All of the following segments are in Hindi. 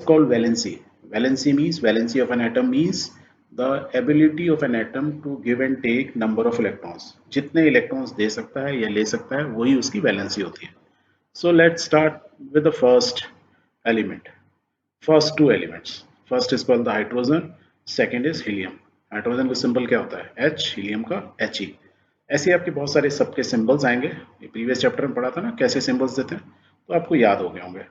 called valency. Valency of an atom means the ability of an atom to give and take number of electrons. जितने इलेक्ट्रॉन्स दे सकता है या ले सकता है वही उसकी वैलेंसी होती है. So let's start with the first element. First two elements. First is called the hydrogen. Second is helium. Hydrogen का सिंबल क्या होता है H, हीलियम का He. ऐसे आपके बहुत सारे सबके सिंबल्स आएंगे. ये प्रीवियस चैप्टर में पढ़ा था ना कैसे सिंबल्स देते हैं, तो आपको याद हो गए होंगे.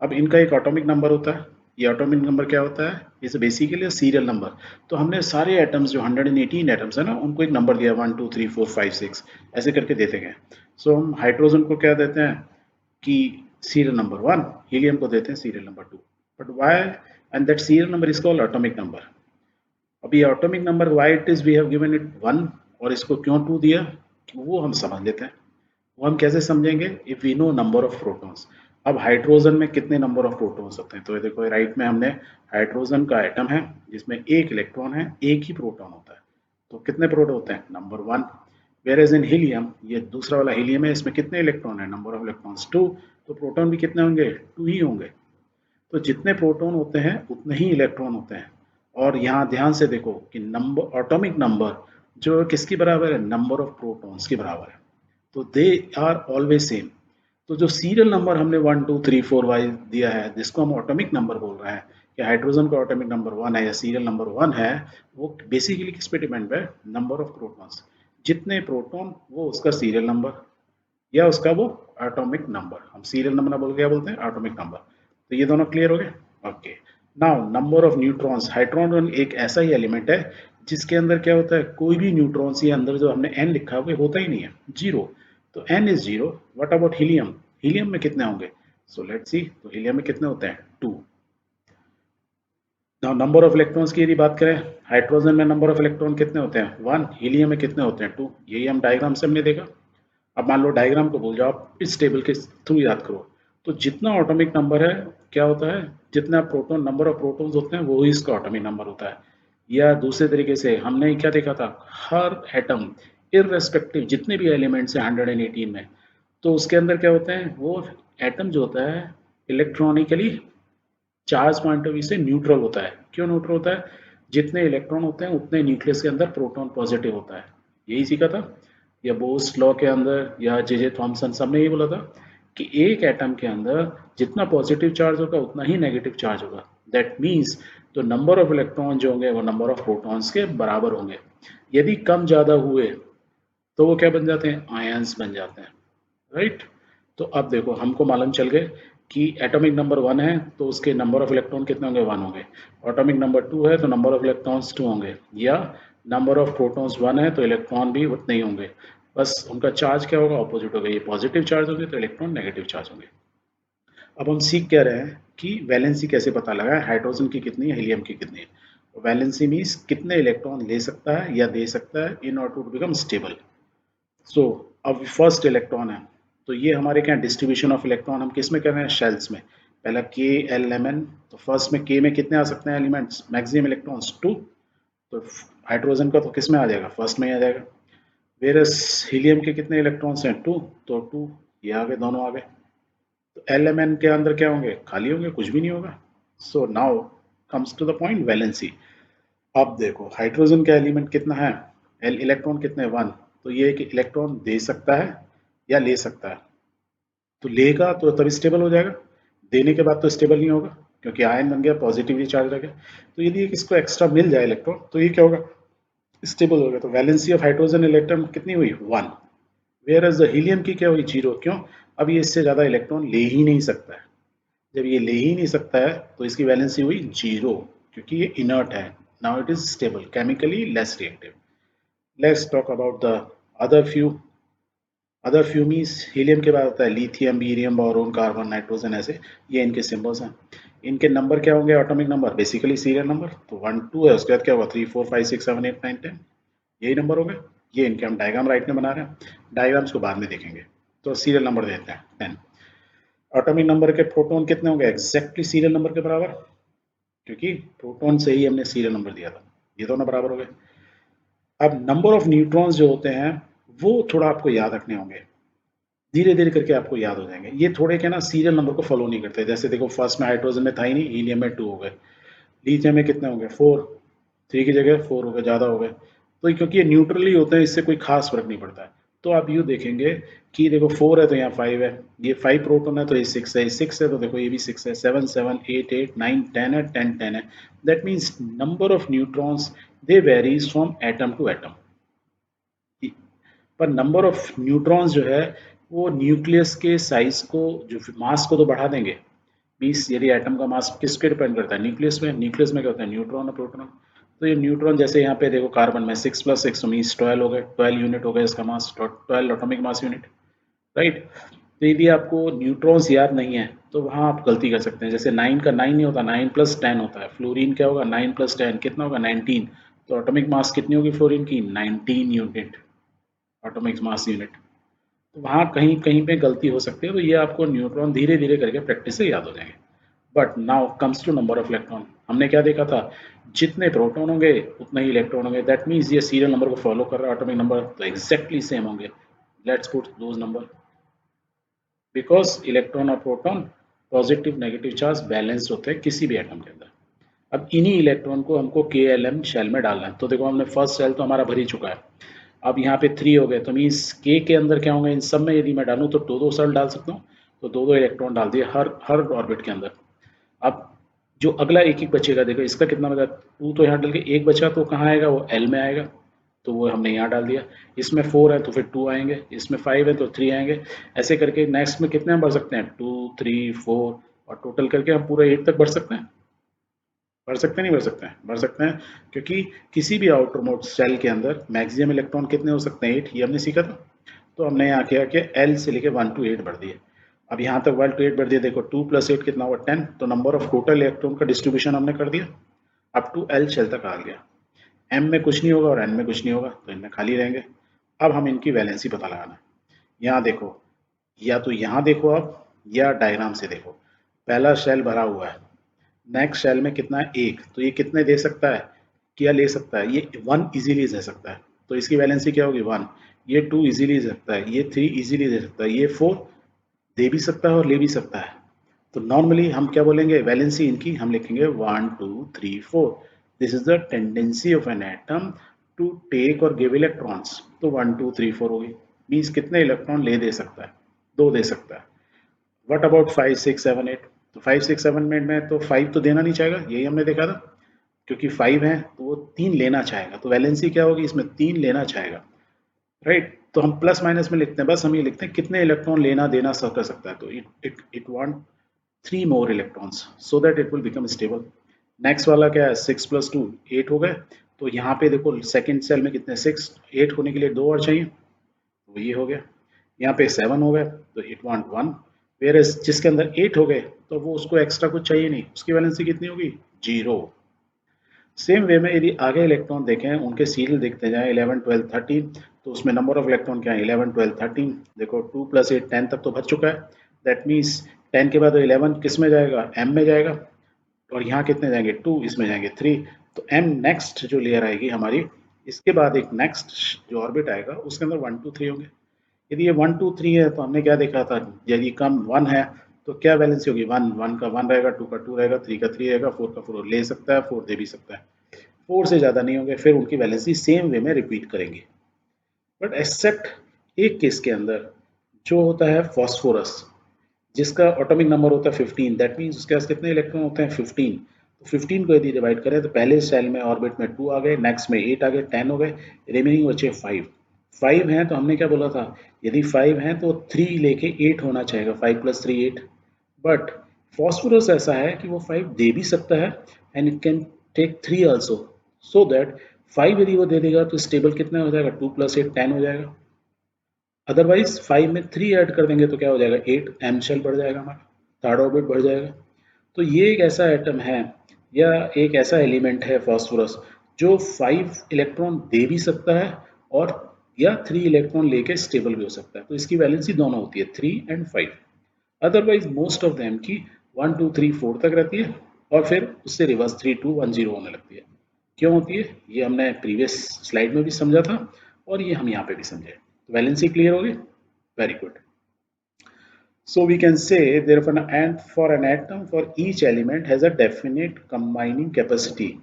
अब इनका एक एटॉमिक नंबर होता है. ये एटॉमिक नंबर क्या होता है, इसे बेसिकली सीरियल नंबर. तो हमने सारे एटम्स जो 118 एटम्स है ना उनको एक नंबर दिया 1 2 3 4 5 6 ऐसे करके देते गए. सो हम हाइड्रोजन को क्या देते हैं कि serial number 1, helium को देते हैं serial number 2. But why? And that serial number is called atomic number. अब ये atomic number why it is we have given it 1 और इसको क्यों 2 दिया वो हम समझ लेते हैं. वो हम कैसे समझेंगे, if we know number of protons. अब हाइड्रोजन में कितने नंबर ऑफ प्रोटॉन्स होते हैं, तो ये देखो राइट में हमने हाइड्रोजन का एटम है जिसमें एक इलेक्ट्रॉन है, एक ही प्रोटॉन होता है. तो कितने प्रोटॉन होते हैं, नंबर 1. वेयर इन हीलियम, ये दूसरा वाला हीलियम है, इसमें कितने इलेक्ट्रॉन है, नंबर ऑफ इलेक्ट्रॉन्स 2. तो प्रोटॉन भी कितने होंगे, 2 ही होंगे. तो जितने प्रोटॉन होते हैं उतने ही इलेक्ट्रॉन होते हैं. और यहाँ ध्यान से देखो कि नंबर एटॉमिक नंबर जो किसकी बराबर है, नंबर ऑफ प्रोटॉन्स की बराबर है. तो दे आर ऑलवेज सेम. तो जो सीरियल नंबर हमने 1 2 3 4 वाइज दिया है जिसको हम एटॉमिक नंबर बोल रहे हैं कि हाइड्रोजन का एटॉमिक नंबर 1 है या सीरियल नंबर 1 है, वो बेसिकली किस पे डिपेंड है, नंबर ऑफ प्रोटॉन्स. जितने प्रोटॉन वो उसका सीरियल नंबर या उसका वो एटॉमिक नंबर. हम सीरियल नंबर ना बोल क्या बोलते हैं, एटॉमिक नंबर. तो ये दोनों क्लियर हो गए. Okay. Now number of neutrons. Hydrogen एक ऐसा ही एलिमेंट है जिसके अंदर क्या होता है, कोई भी न्यूट्रॉन्स ये अंदर जो हमने n लिखा है वो होता ही नहीं है, जीरो. तो n is zero. What about helium, helium में कितने होंगे, सो लेट्स सी. तो हीलियम में कितने होते हैं, 2. नाउ नंबर ऑफ इलेक्ट्रॉन्स की यदि बात करें, हाइड्रोजन में नंबर ऑफ इलेक्ट्रॉन कितने होते हैं, 1. हीलियम में कितने होते हैं, 2. यही हम डायग्राम से हमने देखा. अब मान लो डायग्राम को भूल जाओ, आप इस टेबल के थ्रू याद करो. तो जितना एटॉमिक नंबर है क्या होता है, जितना प्रोटॉन नंबर ऑफ प्रोटॉन्स होते हैं वो ही इसका एटॉमिक नंबर होता है. या दूसरे तरीके से हमने क्या देखा था, हर एटम इररेस्पेक्टिव जितने भी एलिमेंट्स हैं 118 में, तो उसके अंदर क्या होते हैं, वो एटम जो होता है electronically charge point of view से न्यूट्रल होता है. क्यों न्यूट्रल होता है, जितने इलेक्ट्रॉन होते हैं उतने न्यूक्लियस के अंदर प्रोटॉन पॉजिटिव होता है. यही सीखा था, या बोस लॉ के अंदर या जे थॉमसन सब ने ये बोला था कि एक एटम के अंदर जितना पॉजिटिव चार्ज होगा उतना ही नेगेटिव चार्ज होगा. दैट मीन्स तो नंबर ऑफ इलेक्ट्रॉन जो होंगे वो नंबर ऑफ प्रोटॉन्स के बराबर होंगे. यदि कम ज़्यादा हुए तो वो क्या बन जाते हैं, आयंस बन जाते हैं, राइट. तो अब देखो हमको मालूम चल गए कि एटॉमिक नंबर 1 है तो उसके नंबर ऑफ इलेक्ट्रॉन कितने होंगे, 1 होंगे. एटॉमिक नंबर 2 है तो नंबर ऑफ इलेक्ट्रॉन्स 2 होंगे. या नंबर ऑफ प्रोटॉन्स 1 है तो इलेक्ट्रॉन भी उतने ही होंगे, बस उनका चार्ज क्या होगा, ऑपोजिट होगा. ये पॉजिटिव चार्ज होंगे तो इलेक्ट्रॉन नेगेटिव चार्ज होंगे. अब हम सीख क्या रहे हैं कि वैलेंसी कैसे पता लगा है, हाइड्रोजन की कितनी है, हीलियम की कितनी है. वैलेंसी मीन्स कितने इलेक्ट्रॉन ले सकता है या दे सकता है in order to become stable. So अब फर्स्ट इलेक्ट्रॉन है, तो ये हमारे क्या डिस्ट्रीब्यूशन ऑफ इलेक्ट्रॉन हम किस में कर रहे हैं, शेल्स में. पहला के एल एम एन. तो फर्स्ट में के में कितने आ सकते हैं एलिमेंट्स, मैक्सिमम इलेक्ट्रॉन्स 2. तो हाइड्रोजन का तो किस में आ जाएगा, फर्स्ट में ही आ जाएगा. वेरस हीलियम के कितने इलेक्ट्रॉन्स हैं, 2. तो 2 ये आ गए, दोनों आ गए. तो एल एम एन के अंदर क्या होंगे, खाली होंगे, कुछ भी नहीं होगा. So now comes to the point valency. अब देखो हाइड्रोजन का एलिमेंट कितना है, इलेक्ट्रॉन कितने, 1. तो ये एक इलेक्ट्रॉन दे सकता है या ले सकता है. तो लेगा तो तभी स्टेबल हो जाएगा, देने के बाद तो स्टेबल नहीं होगा क्योंकि आयन बन गया, पॉजिटिवली चार्ज रह गया. तो यदि इसको एक्स्ट्रा मिल जाए इलेक्ट्रॉन तो ये क्या होगा, स्टेबल होगा. तो वैलेंसी ऑफ हाइड्रोजन इलेक्ट्रॉन कितनी हुई, 1. वेयर एज द हीलियम की क्या हुई, 0. क्यों, अब ये इससे ज़्यादा इलेक्ट्रॉन ले ही नहीं सकता है. जब ये ले ही नहीं सकता है तो इसकी वैलेंसी हुई 0 क्योंकि ये इनर्ट है. Now it is stable, chemically less reactive. Let's talk about the other few. Other few means helium के बाद होता है lithium, barium, boron, carbon, nitrogen, ऐसे ये इनके सिंबल्स हैं. इनके नंबर क्या होंगे, atomic number basically serial number. तो 1 2 है, उसके बाद क्या होगा, 3 4 5 6 7 8 9 10, यही नंबर हो गए. ये इनके हम डायग्राम राइट में बना रहे हैं, डायग्राम्स को बाद में देखेंगे. तो सीरियल नंबर देते हैं 10. एटॉमिक नंबर के प्रोटॉन कितने होंगे, एग्जैक्टली सीरियल नंबर के बराबर, क्योंकि प्रोटॉन से ही हमने सीरियल नंबर दिया था. ये दोनों बराबर हो गए. अब नंबर ऑफ न्यूट्रॉन्स जो होते हैं वो थोड़ा आपको याद रखने होंगे. धीरे धीरे करके आपको याद हो जाएंगे। ये थोड़े के ना सीरियल नंबर को फॉलो नहीं करते, जैसे देखो फर्स्ट में हाइड्रोजन में था ही नहीं, हीलियम में 2 हो गए, लिथियम में कितने हो गए 4, 3 की जगह 4 हो गए, ज़्यादा हो गए। तो क्योंकि ये न्यूट्रली होते हैं, इससे कोई खास फर्क नहीं पड़ता है। तो आप यूँ देखेंगे कि देखो 4 है तो यहाँ 5 है, ये 5 प्रोटॉन है तो ये 6 है, 6 है तो देखो ये भी 6 है, 7 7 8 8 9 10 है, 10 10 है। That means number of neutrons they varies from atom to atom, पर नंबर ऑफ न्यूट्रॉन्स जो है वो न्यूक्लियस के साइज को, जो मास को तो बढ़ा देंगे। मीन्स यदि एटम का मास किस पे डिपेंड करता है, न्यूक्लियस में, न्यूक्लियस में क्या होता है न्यूट्रॉन और प्रोटॉन। तो ये न्यूट्रॉन जैसे यहाँ पे देखो कार्बन में 6 + 6 मीन्स 12 हो गए, 12 यूनिट हो गए इसका मास, 12 एटॉमिक मास यूनिट, राइट। तो यदि आपको न्यूट्रॉन्स याद नहीं है तो वहाँ आप गलती कर सकते हैं, जैसे 9 का 9 नहीं होता, 9 + 10 होता है। फ्लोरीन क्या होगा 9 + 10 कितना होगा 19, तो एटॉमिक मास कितनी होगी फ्लोरीन की 19 यूनिट, एटॉमिक मास यूनिट। तो वहाँ कहीं कहीं पे गलती हो सकती है, तो ये आपको न्यूट्रॉन धीरे धीरे करके प्रैक्टिस से याद हो जाएंगे। But now comes to number of electron, हमने क्या देखा था, जितने प्रोटॉन होंगे उतने ही इलेक्ट्रॉन होंगे। दैट मीन्स ये सीरियल नंबर को फॉलो कर रहा है, एटॉमिक नंबर तो एग्जैक्टली सेम होंगे। Let's put those number, because electron और proton positive negative charge balance होते हैं किसी भी एटम के अंदर। अब इन्हीं इलेक्ट्रॉन को हमको के एल एम शेल में डालना है। तो देखो हमने फर्स्ट शेल तो हमारा भर ही चुका है, अब यहाँ पे 3 हो गए, तो मीन्स के अंदर क्या होंगे, इन सब में यदि मैं डालूँ तो दो दो सेल डाल सकता हूँ, तो दो दो इलेक्ट्रॉन डाल दिए हर हर ऑर्बिट के अंदर। अब जो अगला एक एक बचेगा, देखो इसका कितना बचा, 2 तो यहाँ डाल के एक बचा, तो कहाँ आएगा वो एल में आएगा, तो वो हमने यहाँ डाल दिया। इसमें 4 है तो फिर 2 आएंगे, इसमें 5 है तो 3 आएंगे। ऐसे करके नेक्स्ट में कितने हम बढ़ सकते हैं 2 3 4, और टोटल करके हम पूरा 8 तक बढ़ सकते हैं। बढ़ सकते हैं नहीं बढ़ सकते हैं, बढ़ सकते हैं, क्योंकि किसी भी आउटर मोस्ट सेल के अंदर मैक्सिमम इलेक्ट्रॉन कितने हो सकते हैं 8, ये हमने सीखा था। तो हमने यहाँ क्या किया, एल से लेके 1 to 8 बढ़ दिए। अब यहाँ तक 1 to 8 बढ़ दिए, देखो 2 + 8 कितना हुआ 10, तो नंबर ऑफ टोटल इलेक्ट्रॉन का डिस्ट्रीब्यूशन हमने कर दिया। अब टू एल शेल तक आ गया, एम में कुछ नहीं होगा और एन में कुछ नहीं होगा, तो इनमें खाली रहेंगे। अब हम इनकी वैलेंसी पता लगाना है। यहाँ देखो, या तो यहाँ देखो आप, या डायग्राम से देखो, पहला शेल भरा हुआ है, नेक्स्ट शेल में कितना है 1, तो ये कितने दे सकता है, क्या ले सकता है, ये 1 इजीली दे सकता है, तो इसकी वैलेंसी क्या होगी 1। ये 2 इजीली दे सकता है, ये 3 इजीली दे सकता है, ये 4 दे भी सकता है और ले भी सकता है। तो नॉर्मली हम क्या बोलेंगे, वैलेंसी इनकी हम लिखेंगे 1 2 3 4। This is the tendency of an atom to take और गिव इलेक्ट्रॉन्स। तो 1 2 3 4 होगी, मीन्स कितने इलेक्ट्रॉन ले दे सकता है, 2 दे सकता है। व्हाट अबाउट 5 6 7 8, तो 5 6 7 में तो 5 तो देना नहीं चाहेगा, यही हमने देखा था, क्योंकि 5 है तो वो 3 लेना चाहेगा, तो वैलेंसी क्या होगी इसमें 3 लेना चाहेगा, राइट। तो हम प्लस माइनस में लिखते हैं, बस हम ये लिखते हैं कितने इलेक्ट्रॉन लेना देना सब कर सकता है, तो it want 3 more electrons so that it will become stable। Next वाला क्या है 6 + 2 8 हो गए, तो यहाँ पे देखो सेकंड सेल में कितने 6, 8 होने के लिए 2 और चाहिए, तो ये हो गया। यहाँ पे 7 हो गए, तो इट वांट 1, वेयर एज जिसके अंदर 8 हो गए तो वो उसको एक्स्ट्रा कुछ चाहिए नहीं, उसकी वैलेंसी कितनी होगी 0। सेम वे में यदि आगे इलेक्ट्रॉन देखें, उनके सीरियल देखते जाएं 11 12 13, तो उसमें नंबर ऑफ इलेक्ट्रॉन क्या है 11 12 13। देखो 2 + 8 10 तक तो भर चुका है, दैट मीन्स 10 के बाद 11 किस में जाएगा एम में जाएगा, और यहाँ कितने जाएंगे 2, इसमें जाएंगे 3, तो एम नेक्स्ट जो लेयर आएगी हमारी, इसके बाद एक नेक्स्ट जो ऑर्बिट आएगा उसके अंदर 1 2 3 होंगे। यदि ये 1 2 3 है तो हमने क्या देखा था, यदि कम 1 है तो क्या वैलेंसी होगी 1 1 का 1 रहेगा, 2 का 2 रहेगा, 3 का 3 रहेगा, 4 का 4 ले सकता है, 4 दे भी सकता है, 4 से ज़्यादा नहीं होंगे, फिर उनकी वैलेंसी सेम वे में रिपीट करेंगे। बट एक्सेप्ट एक केस के अंदर, जो होता है फॉस्फोरस, जिसका एटॉमिक नंबर होता है 15, दैट मीन्स उसके पास कितने इलेक्ट्रॉन होते हैं 15। तो 15 को यदि डिवाइड करें तो पहले सेल में ऑर्बिट में 2 आ गए, नेक्स्ट में 8 आ गए, 10 हो गए, रिमेनिंग बचे 5। 5 हैं तो हमने क्या बोला था, यदि 5 हैं तो 3 लेके 8 होना चाहिए, 5 + 3 8। बट फॉस्फोरस ऐसा है कि वो 5 दे भी सकता है, and it can take 3 also, so that 5 यदि वो दे देगा तो स्टेबल कितना हो जाएगा 2 + 8 10 हो जाएगा। अदरवाइज 5 में 3 ऐड कर देंगे तो क्या हो जाएगा 8, एम शेल बढ़ जाएगा हमारा, थर्ड ऑर्बिट बढ़ जाएगा। तो ये एक ऐसा एटम है या एक ऐसा एलिमेंट है फॉस्फोरस, जो 5 इलेक्ट्रॉन दे भी सकता है और या 3 इलेक्ट्रॉन लेके स्टेबल भी हो सकता है, तो इसकी वैलेंसी दोनों होती है 3 and 5। Otherwise most of them की 1 2 3 4 तक रहती है, और फिर उससे रिवर्स 3 2 1 0 होने लगती है। क्यों होती है ये हमने प्रीवियस स्लाइड में भी समझा था, और ये हम यहाँ पे भी समझे। तो वैलेंसी क्लियर होगी, very good. So we can say therefore and for an atom for each element has a definite combining capacity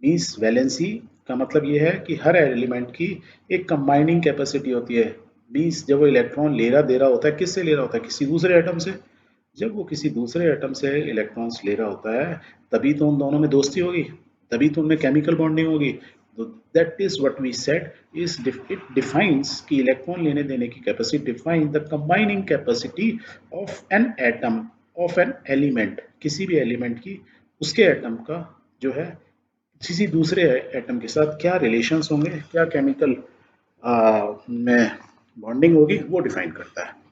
means valency का मतलब ये है कि हर एलिमेंट की एक कंबाइनिंग कैपेसिटी होती है मीन्स जब वो इलेक्ट्रॉन ले रहा दे रहा होता है किससे ले रहा होता है किसी दूसरे एटम से जब वो किसी दूसरे एटम से इलेक्ट्रॉन्स ले रहा होता है तभी तो उन दोनों में दोस्ती होगी तभी तो उनमें केमिकल बॉन्डिंग होगी तो that is what we said is it defines कि इलेक्ट्रॉन लेने देने की capacity define the combining capacity of an atom of an element किसी भी एलिमेंट की उसके एटम का जो है किसी दूसरे एटम के साथ क्या रिलेशंस होंगे क्या केमिकल में बॉन्डिंग होगी वो डिफाइन करता है